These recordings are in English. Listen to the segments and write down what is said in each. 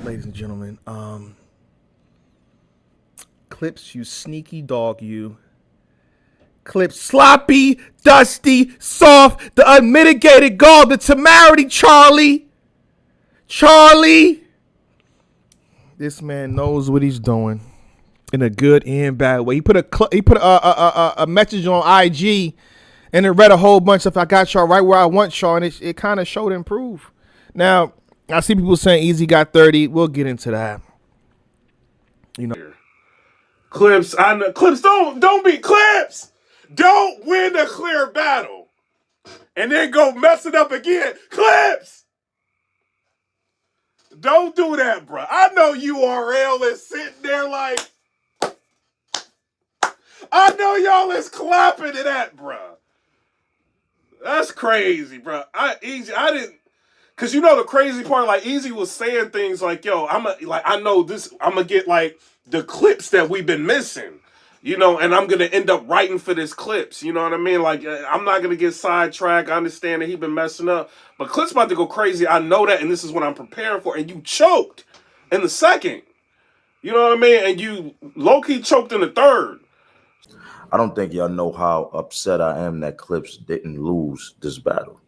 ladies and gentlemen. Clips, you sneaky dog, you. Clips, sloppy, dusty, soft, the unmitigated gall, the temerity, Charlie. Charlie. This man knows what he's doing in a good and bad way. He put a message on IG and it read a whole bunch of I got y'all right where I want y'all, and it kind of showed improve. Now, I see people saying Easy got 30. We'll get into that. You know. Clips, I know. Clips, don't be Clips. Don't win a clear battle and then go mess it up again. Clips, don't do that, bro. I know URL is sitting there like, I know y'all is clapping to that, bro. That's crazy, bro. I didn't. Cause you know the crazy part, like Easy was saying things like, "Yo, I know this. I'm gonna get like the clips that we've been missing, you know, and I'm gonna end up writing for this clips. You know what I mean? Like I'm not gonna get sidetracked. I understand that he been messing up, but Clips about to go crazy. I know that, and this is what I'm preparing for. And you choked in the second, you know what I mean? And you low key choked in the third. I don't think y'all know how upset I am that Clips didn't lose this battle.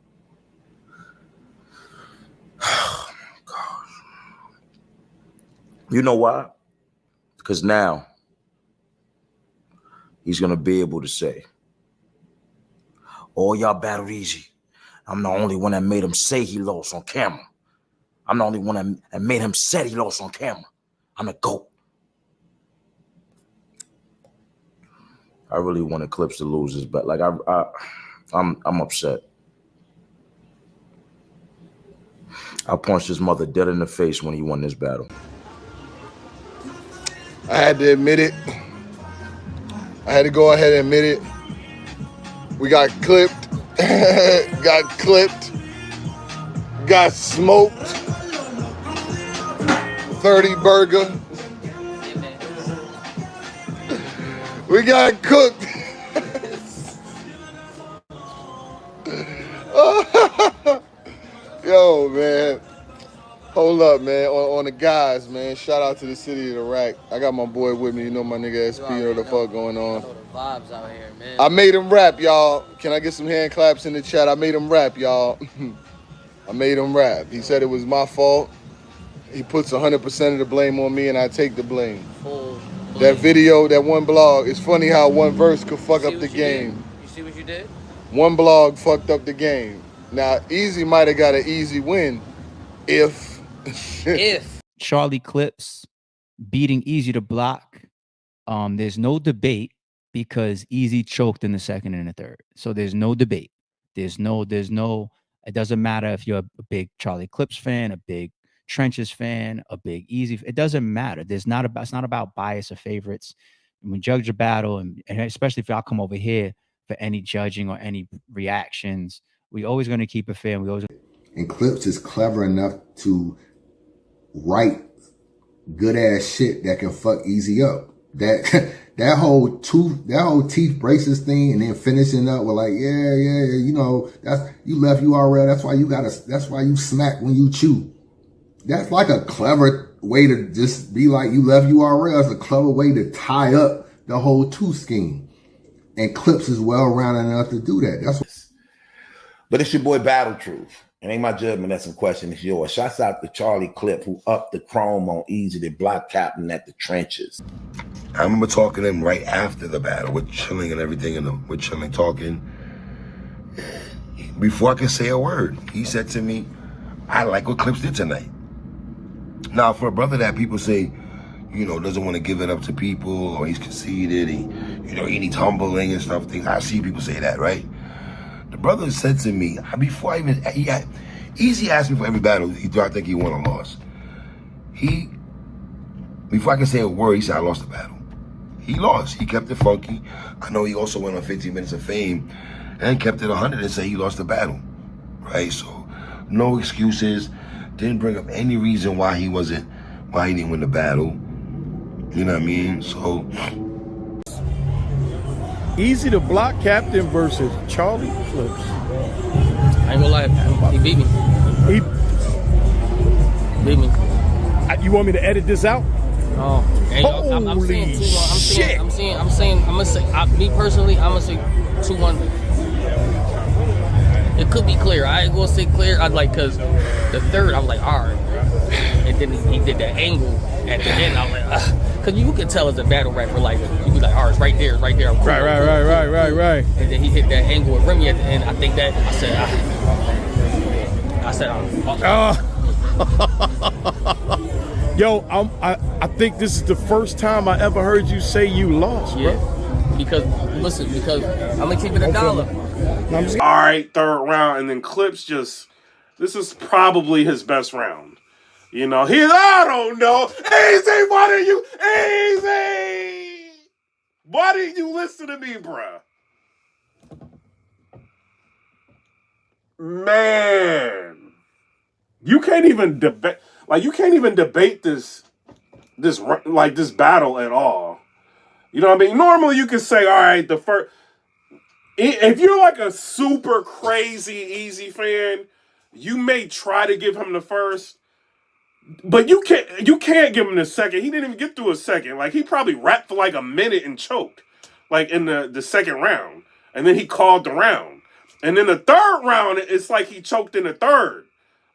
Oh, gosh. You know why? Because now he's going to be able to say, oh, y'all battled Easy. I'm the only one that made him say he lost on camera. I'm the only one that made him say he lost on camera. I'm the GOAT. I really wanted Clips to lose this, but like I'm upset. I punched his mother dead in the face when he won this battle. I had to admit it. I had to go ahead and admit it. We got clipped, got smoked. 30 burger. We got cooked. Yo, man. Hold up, man. On the guys, man. Shout out to the city of Iraq. I got my boy with me. You know my nigga SP or the fuck going on. I know the vibes out here, man. I made him rap, y'all. Can I get some hand claps in the chat? I made him rap, y'all. I made him rap. He said it was my fault. He puts 100% of the blame on me, and I take the blame. That video, that one blog, it's funny how one verse could fuck up the game. You see what you did? One blog fucked up the game. Now, Easy might have got an easy win if Charlie Clips beating Easy to block. There's no debate because Easy choked in the second and the third. So there's no debate. There's no, it doesn't matter if you're a big Charlie Clips fan, a big Trenches fan, a big Easy. It doesn't matter. It's not about bias or favorites. And we judge a battle, and especially if y'all come over here for any judging or any reactions, we always going to keep it fair. And Clips is clever enough to write good ass shit that can fuck Easy up. That whole teeth braces thing, and then finishing up with like, yeah, you know, you left URL. That's why you smack when you chew. That's like a clever way to just be like, you left URL. It's a clever way to tie up the whole two scheme. And Clips is well-rounded enough to do that. But it's your boy Battle Truth. It ain't my judgment, that's some question. It's yours. Shouts out to Charlie Clip, who upped the chrome on Easy, the block captain at the Trenches. I remember talking to him right after the battle. We're chilling and everything, and we're chilling, talking. Before I could say a word, he said to me, I like what Clips did tonight. Now, for a brother that people say, you know, doesn't want to give it up to people, or he's conceited, he needs humbling and stuff, things. I see people say that, right? The brother said to me, before I even, Easy asked me for every battle, do I think he won or lost? Before I could say a word, he said, I lost the battle. He lost. He kept it funky. I know he also went on 15 Minutes of Fame and kept it 100 and say he lost the battle, right? So, no excuses. Didn't bring up any reason why he didn't win the battle. You know what I mean? So Easy to block captain versus Charlie Clips. I ain't gonna lie, he beat me. He beat me. You want me to edit this out? Oh, hey, I'm saying 2-1. I'm gonna say, me personally, I'm gonna say 2-1. It could be clear. I ain't gonna say clear. I'd like, cause the third, I was like, all right. And then he did that angle at the end. I was like, cause you can tell it's a battle rapper. Like, you be like, all right, it's right there, it's right there. Right. And then he hit that angle with Remy at the end. I think that I said, Yo, I think this is the first time I ever heard you say you lost, bro. yeah. Because I'm gonna keep it $1. All right, third round, and then Clips this is probably his best round. You know, I don't know. Easy, why didn't you listen to me, bruh? Man, you can't even debate. Like, you can't even debate this battle at all. You know what I mean? Normally, you can say, all right, the first. If you're like a super crazy Easy fan, you may try to give him the first, but you can't give him the second. He didn't even get through a second. Like, he probably rapped for like a minute and choked, like in the second round, and then he called the round. And then the third round, it's like he choked in the third,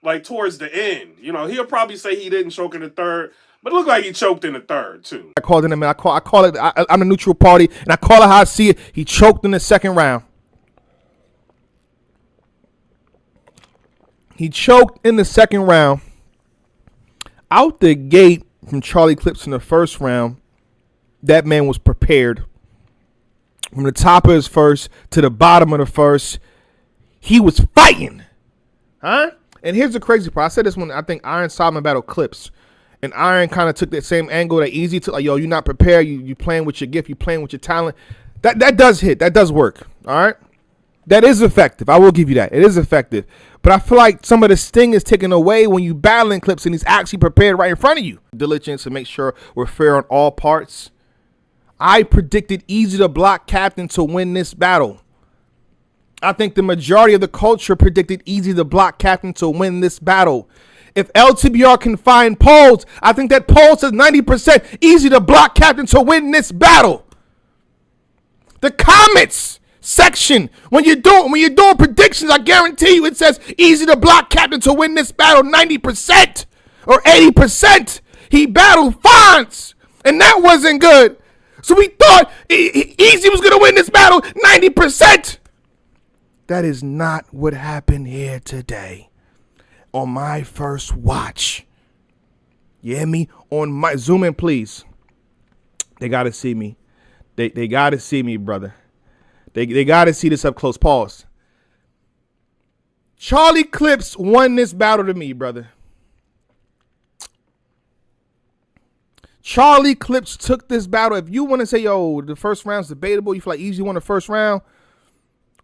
like towards the end. You know, he'll probably say he didn't choke in the third, but it looked like he choked in the third too. I called it him. I call it. I'm a neutral party, and I call it how I see it. He choked in the second round. He choked in the second round. Out the gate from Charlie Clips in the first round, that man was prepared. From the top of his first to the bottom of the first, he was fighting. Huh? And here's the crazy part. I said this when I think Iron Solomon battled Clips. And Iron kind of took that same angle that Easy took. Like, yo, you're not prepared. You playing with your gift. You playing with your talent. That does hit. That does work. All right? That is effective. I will give you that. It is effective. But I feel like some of the sting is taken away when you battling Clips and he's actually prepared right in front of you. Diligence to make sure we're fair on all parts. I predicted Easy the Block Captain to win this battle. I think the majority of the culture predicted Easy the Block Captain to win this battle. If LTBR can find polls, I think that poll says 90% Easy the Block Captain to win this battle. The comments section, when you're doing predictions, I guarantee you it says Easy the Block Captain to win this battle 90% or 80%. He battled Fonz, and that wasn't good. So we thought Easy was going to win this battle 90%. That is not what happened here today. On my first watch. You hear me? On my zoom in, please. They gotta see me. They gotta see me, brother. They gotta see this up close. Pause. Charlie Clips won this battle to me, brother. Charlie Clips took this battle. If you want to say, yo, the first round's debatable, you feel like Easy won the first round,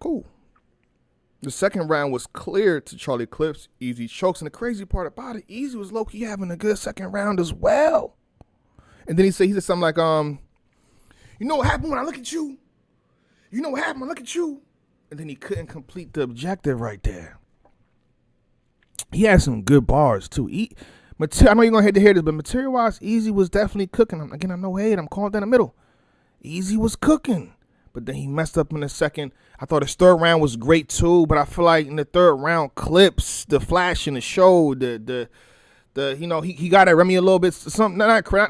cool. The second round was clear to Charlie Clips. Easy chokes. And the crazy part about it, Easy was low-key having a good second round as well. And then he said something like, you know what happened when I look at you? You know what happened when I look at you? And then he couldn't complete the objective right there. He had some good bars, too. I know you're going to hear this, but material-wise, Easy was definitely cooking. Again, I know hate. I'm calling down the middle. Easy was cooking. But then he messed up in the second. I thought his third round was great too, but I feel like in the third round, Clips, the flash in the show, the you know, he got at Remy a little bit. Something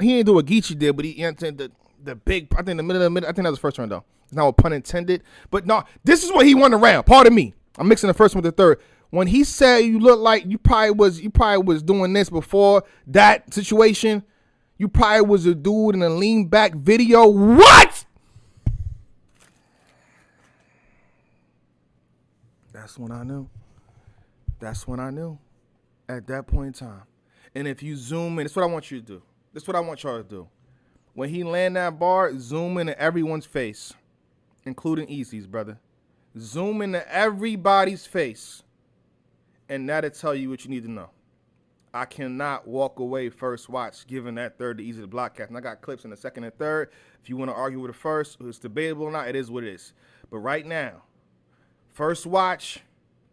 he didn't do what Geechee did, but he entered the big. I think the middle of the middle. I think that was the first round though. It's not a pun intended. But no, this is what he won the round. Pardon me. I'm mixing the first one with the third. When he said you look like you probably was doing this before that situation. You probably was a dude in a lean back video. What? That's when I knew. That's when I knew. At that point in time. And if you zoom in, that's what I want you to do. That's what I want y'all to do. When he land that bar, zoom into everyone's face, including Easy's, brother. Zoom into everybody's face. And that'll tell you what you need to know. I cannot walk away first watch giving that third to Easy the Block Captain. I got Clips in the second and third. If you want to argue with the first, it's debatable or not, it is what it is. But right now, first watch,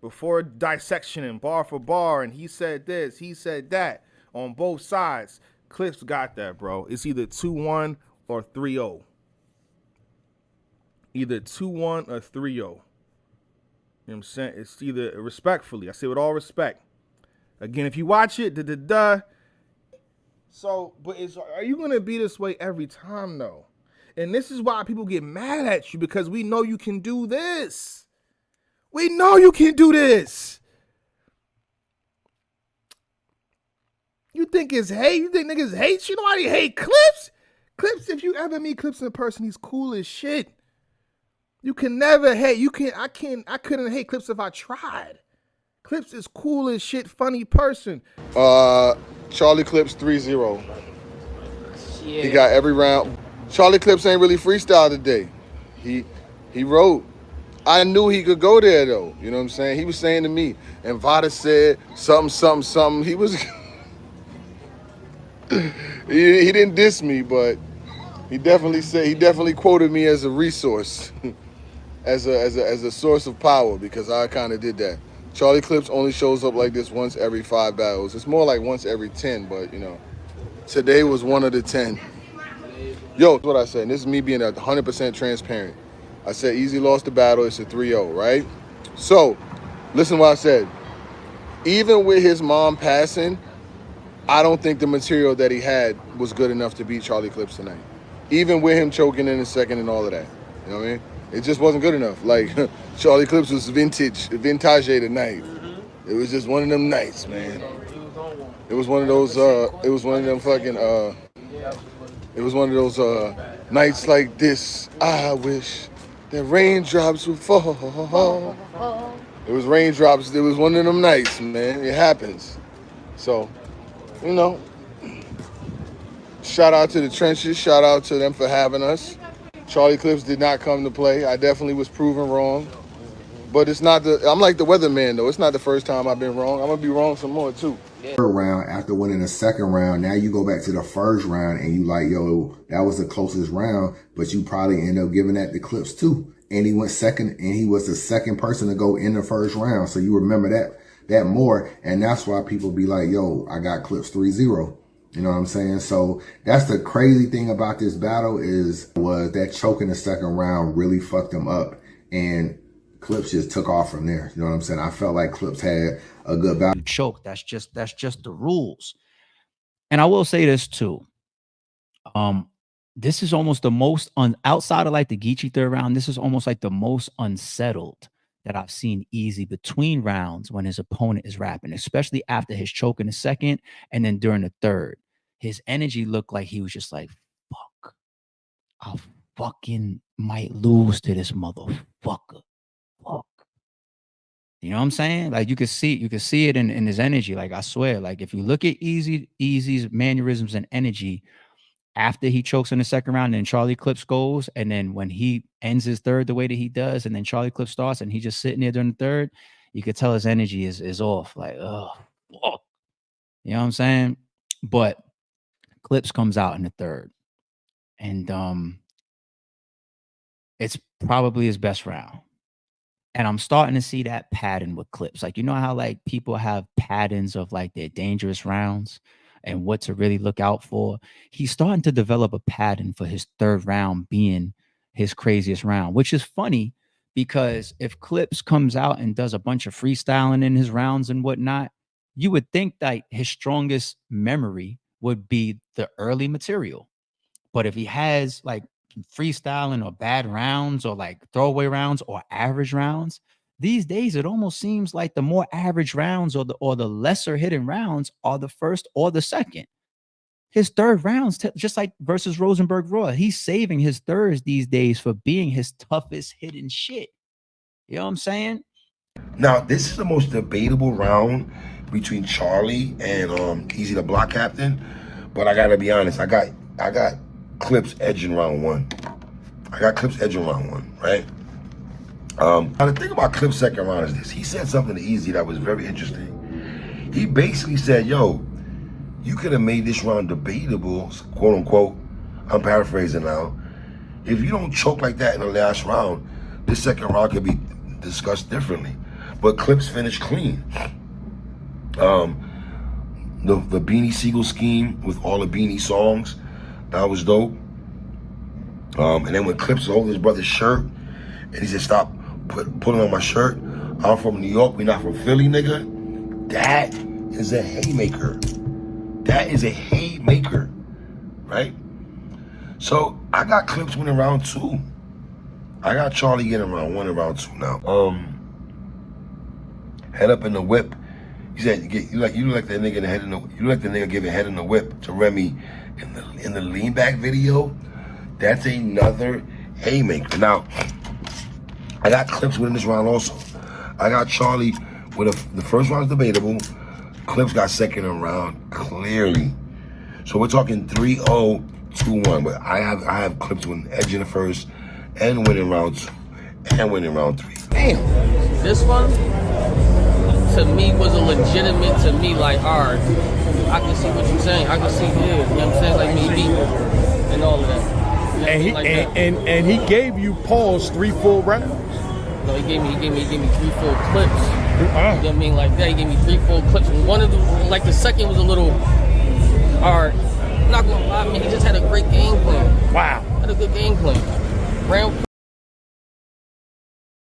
before dissection and bar for bar, and he said this, he said that. on both sides. Clips got that, bro. It's either 2-1 or 3-0. Either 2-1 or 3-0. You know what I'm saying? It's either, respectfully, I say with all respect. Again, if you watch it, So, but are you going to be this way every time, though? And this is why people get mad at you, because we know you can do this. We know you can do this. You think it's hate? You think niggas hate you? Nobody hate Clips. Clips, if you ever meet Clips in person, he's cool as shit. You can never hate. I couldn't hate Clips if I tried. Clips is cool as shit, funny person. Charlie Clips 3-0. He got every round. Charlie Clips ain't really freestyle today. He wrote. I knew he could go there though. You know what I'm saying? He was saying to me, and Vada said something. He was he didn't diss me, but he definitely quoted me as a resource, as a source of power, because I kind of did that. Charlie Clips only shows up like this once every 5 battles. It's more like once every 10, but you know, today was one of the 10. Yo, what I said, and this is me being 100% transparent. I said Easy lost the battle, it's a 3-0, right? So, listen what I said. Even with his mom passing, I don't think the material that he had was good enough to beat Charlie Clips tonight. Even with him choking in the second and all of that. You know what I mean? It just wasn't good enough. Like, Charlie Clips was vintage tonight. Mm-hmm. It was just one of them nights, man. It was one of those, nights like this. I wish that raindrops would fall. It was raindrops. It was one of them nights, man. It happens. So, you know, shout out to the trenches. Shout out to them for having us. Charlie Clips did not come to play. I definitely was proven wrong. But it's not I'm like the weatherman, though. It's not the first time I've been wrong. I'm going to be wrong some more, too. Third round, after winning the second round, now you go back to the first round and you like, yo, that was the closest round, but you probably end up giving that to Clips, too. And he went second, and he was the second person to go in the first round. So you remember that more. And that's why people be like, yo, I got Clips 3-0. You know what I'm saying? So that's the crazy thing about this battle was that choke in the second round really fucked him up, and Clips just took off from there. You know what I'm saying? I felt like Clips had a good battle. Choke. That's just the rules. And I will say this too. This is almost the most outside of like the Geechee third round. This is almost like the most unsettled that I've seen Easy between rounds when his opponent is rapping, especially after his choke in the second and then during the third. His energy looked like he was just like, fuck, I fucking might lose to this motherfucker. Fuck. You know what I'm saying? Like you could see it in his energy. Like I swear, like if you look at Easy's mannerisms and energy after he chokes in the second round, and then Charlie Clips goes, and then when he ends his third the way that he does, and then Charlie Clips starts and he's just sitting there during the third, you could tell his energy is off. Like, oh, fuck. You know what I'm saying? But Clips comes out in the third, and it's probably his best round. And I'm starting to see that pattern with Clips. Like, you know how like people have patterns of like their dangerous rounds and what to really look out for? He's starting to develop a pattern for his third round being his craziest round, which is funny because if Clips comes out and does a bunch of freestyling in his rounds and whatnot, you would think that his strongest memory would be the early material. But if he has like freestyling or bad rounds or like throwaway rounds or average rounds, these days it almost seems like the more average rounds or the lesser hidden rounds are the first or the second. His third rounds, just like versus Rosenberg Raw, he's saving his thirds these days for being his toughest hidden shit. You know what I'm saying? Now, this is the most debatable round between Charlie and Easy the Block Captain, but I gotta be honest, I got Clips edging round one. Right? Now the thing about Clips' second round is this. He said something to Easy that was very interesting. He basically said, yo, you could have made this round debatable, quote unquote, I'm paraphrasing now. If you don't choke like that in the last round, this second round could be discussed differently. But Clips finished clean. the Beanie Siegel scheme with all the Beanie songs. That was dope. And then when Clips was holding his brother's shirt, and he said, "Stop pulling on my shirt. I'm from New York. We not from Philly, nigga." That is a haymaker. That is a haymaker, right? So I got Clips winning round 2. I got Charlie getting round 1 and round 2 now. Head up in the whip. He said, "You like that nigga in the head in the, you like the nigga giving head in the whip to Remy in the lean back video." That's another haymaker. Now, I got Clips winning this round also. I got Charlie with the first round's debatable. Clips got second round clearly. So we're talking 3-0, 2-1. But I have Clips winning edge in the first and winning round 2 and winning round 3. Damn. This one, to me, was a legitimate, to me, like, alright, I can see what you're saying. I can see, yeah, you know what I'm saying? Like, me beat and all of that. You know And he like that. and he gave you pause 3 full rounds. No, he gave me 3 full clips. You know what I mean? Like that, he gave me 3 full clips. And one of the, like the second was a little hard. Not gonna lie, man, he just had a great game plan. Wow. Had a good game plan. Round